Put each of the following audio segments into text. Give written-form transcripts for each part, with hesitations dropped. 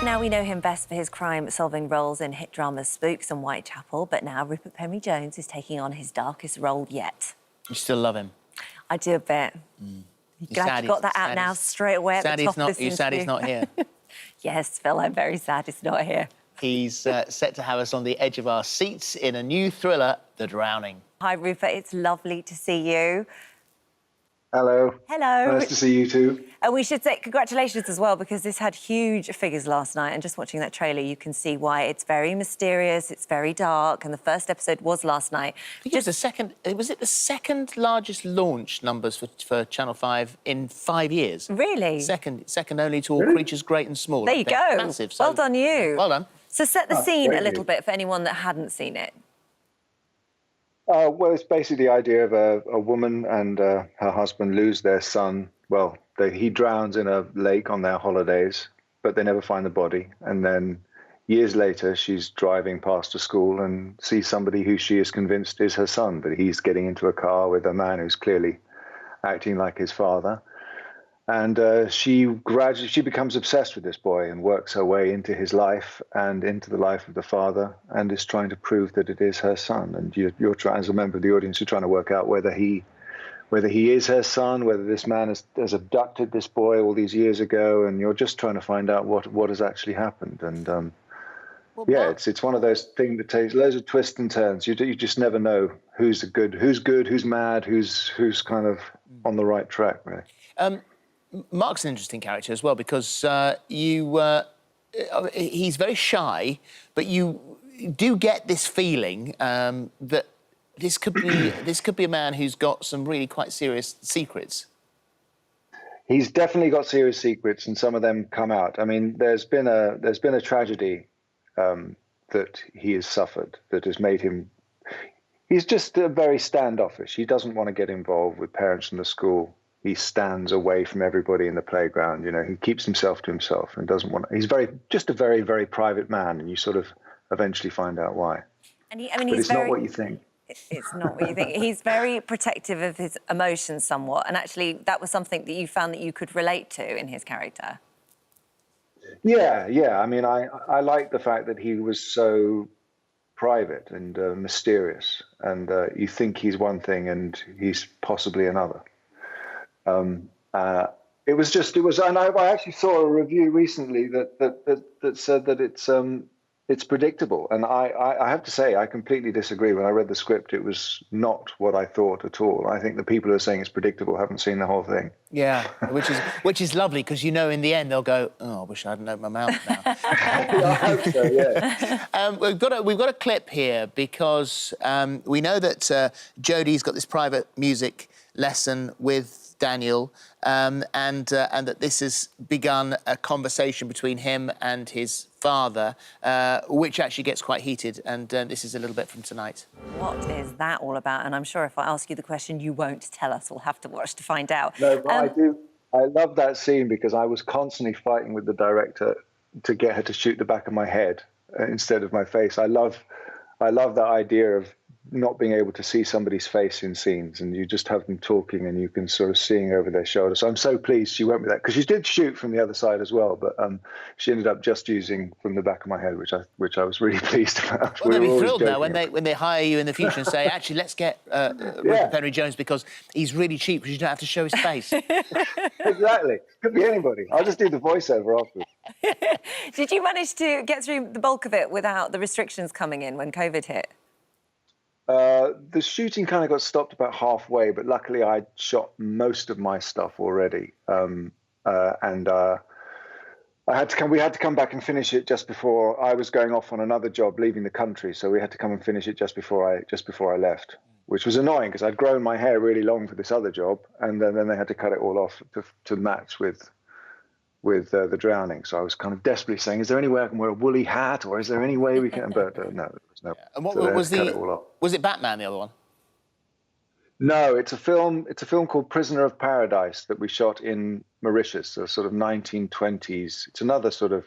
Now, we know him best for his crime-solving roles in hit dramas Spooks and Whitechapel, but now Rupert Penry-Jones is taking on his darkest role yet. You still love him? I do a bit. Glad you got that out now straight away at the top of this interview. You're sad he's not here? Yes, Phil, I'm very sad he's not here. He's set to have us on the edge of our seats in a new thriller, The Drowning. Hi, Rupert. It's lovely to see you. Hello. Hello. Nice to see you too. And we should say congratulations as well, because this had huge figures last night, and just watching that trailer, you can see why. It's very mysterious, it's very dark, and the first episode was last night. I think was it the second largest launch numbers for Channel 5 in 5 years? Really? Second only to All Creatures Great and Small. There you go. Massive. So, well done, you. Well done. So set the scene a little bit for anyone that hadn't seen it. Well, it's basically the idea of a woman and her husband lose their son. Well, he drowns in a lake on their holidays, but they never find the body. And then years later, she's driving past a school and sees somebody who she is convinced is her son, but he's getting into a car with a man who's clearly acting like his father. And she becomes obsessed with this boy and works her way into his life and into the life of the father, and is trying to prove that it is her son. And you're trying, as a member of the audience, you're trying to work out whether he is her son, whether this man has abducted this boy all these years ago, and you're just trying to find out what has actually happened. And yeah, it's one of those things that takes loads of twists and turns. You just never know who's good, who's mad, who's kind of on the right track, really. Mark's an interesting character as well, because he's very shy, but you do get this feeling that this could be a man who's got some really quite serious secrets. He's definitely got serious secrets, and some of them come out. I mean, there's been a tragedy that he has suffered that has made him. He's just very standoffish. He doesn't want to get involved with parents in the school. He stands away from everybody in the playground. You know, he keeps himself to himself and doesn't want. He's just a very, very private man, and you sort of eventually find out why. And it's not what you think. It's not what you think. He's very protective of his emotions somewhat, and actually that was something that you found that you could relate to in his character. Yeah. I mean, I like the fact that he was so private and mysterious, and you think he's one thing and he's possibly another. And I actually saw a review recently that said that it's predictable, and I have to say I completely disagree. When I read the script, it was not what I thought at all. I think the people who are saying it's predictable haven't seen the whole thing. Yeah, which is lovely, because you know in the end they'll go, oh, I wish I hadn't opened my mouth now. I hope so, yeah. We've got a clip here, because we know that Jodie's got this private music lesson with Daniel, and that this has begun a conversation between him and his father, which actually gets quite heated, and this is a little bit from tonight. What is that all about? And I'm sure if I ask you the question, you won't tell us. We'll have to watch to find out. No, but I do. I love that scene, because I was constantly fighting with the director to get her to shoot the back of my head instead of my face. I love that idea of not being able to see somebody's face in scenes, and you just have them talking and you can sort of seeing over their shoulder. So I'm so pleased she went with that, because she did shoot from the other side as well, but she ended up just using from the back of my head, which I was really pleased about. Well, they'll be thrilled now when they hire you in the future and say, actually, let's get Rupert Penry-Jones, because he's really cheap, because you don't have to show his face. Exactly. Could be anybody. I'll just do the voiceover afterwards. Did you manage to get through the bulk of it without the restrictions coming in when COVID hit? The shooting kind of got stopped about halfway, but luckily I'd shot most of my stuff already, and we had to come back and finish it just before I was going off on another job, leaving the country. So we had to come and finish it just before I left, which was annoying, because I'd grown my hair really long for this other job, and then they had to cut it all off to match with The Drowning. So I was kind of desperately saying, is there any way I can wear a woolly hat, or is there any way we can? But no, there was no. And what so was it Batman, the other one? No, it's a film called Prisoner of Paradise that we shot in Mauritius, a sort of 1920s. It's another sort of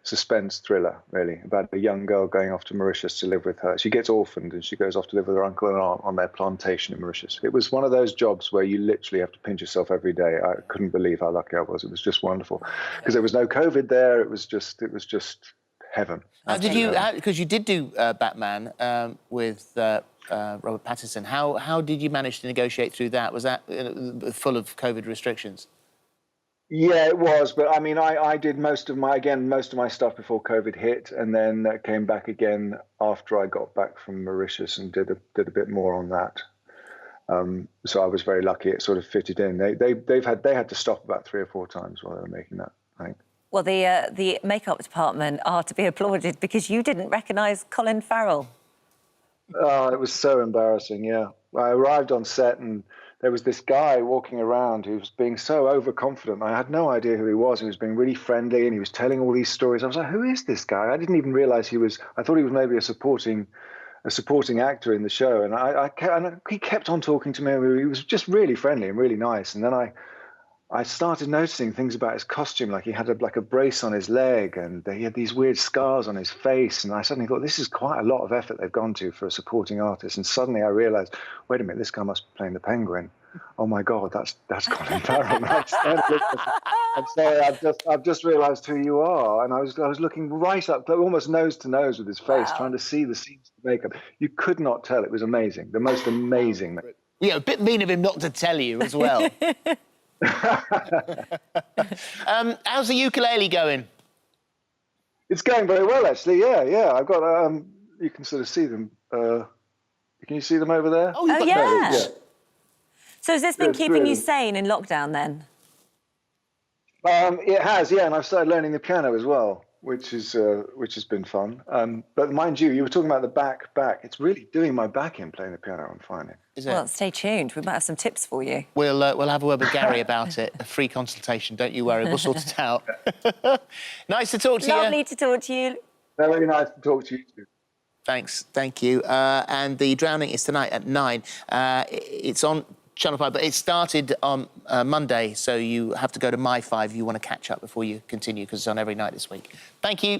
suspense thriller, really, about a young girl going off to Mauritius to live with her. She gets orphaned and she goes off to live with her uncle and aunt on their plantation in Mauritius. It was one of those jobs where you literally have to pinch yourself every day. I couldn't believe how lucky I was. It was just wonderful because there was no COVID there. It was just heaven. How did you? Because you did do Batman with Robert Pattinson. How did you manage to negotiate through that? Was that full of COVID restrictions? Yeah, it was. But I mean, I did most of my stuff before COVID hit, and then came back again after I got back from Mauritius and did a bit more on that. So I was very lucky; it sort of fitted in. They had to stop about 3 or 4 times while they were making that, I think. Well, the makeup department are to be applauded because you didn't recognise Colin Farrell. Oh, it was so embarrassing, yeah. I arrived on set and there was this guy walking around who was being so overconfident. I had no idea who he was. He was being really friendly and he was telling all these stories. I was like, who is this guy? I didn't even realise I thought he was maybe a supporting actor in the show. And he kept on talking to me. He was just really friendly and really nice. And then I started noticing things about his costume, like he had a brace on his leg and he had these weird scars on his face. And I suddenly thought, this is quite a lot of effort they've gone to for a supporting artist. And suddenly I realised, wait a minute, this guy must be playing the Penguin. Oh my God, that's Colin Farrell. I'm sorry, I've just realised who you are. And I was looking right up, almost nose to nose with his face, trying to see the seams of makeup. You could not tell. It was amazing, the most amazing. Yeah, a bit mean of him not to tell you as well. How's the ukulele going? It's going very well, actually. Yeah. I've got. You can sort of see them. Can you see them over there? Oh yeah. Yeah. So has this been keeping you sane in lockdown then? It has, yeah, and I've started learning the piano as well, which has been fun. But mind you, were talking about the back. It's really doing my back in playing the piano. I'm finding. Is it? Well, stay tuned. We might have some tips for you. We'll have a word with Gary about it. A free consultation. Don't you worry. We'll sort it out. Nice to talk to you. Lovely to talk to you. Very nice to talk to you too. Thanks. Thank you. And The Drowning is tonight at 9. It's on Channel 5, but it started on Monday, so you have to go to My 5 if you want to catch up before you continue, because it's on every night this week. Thank you.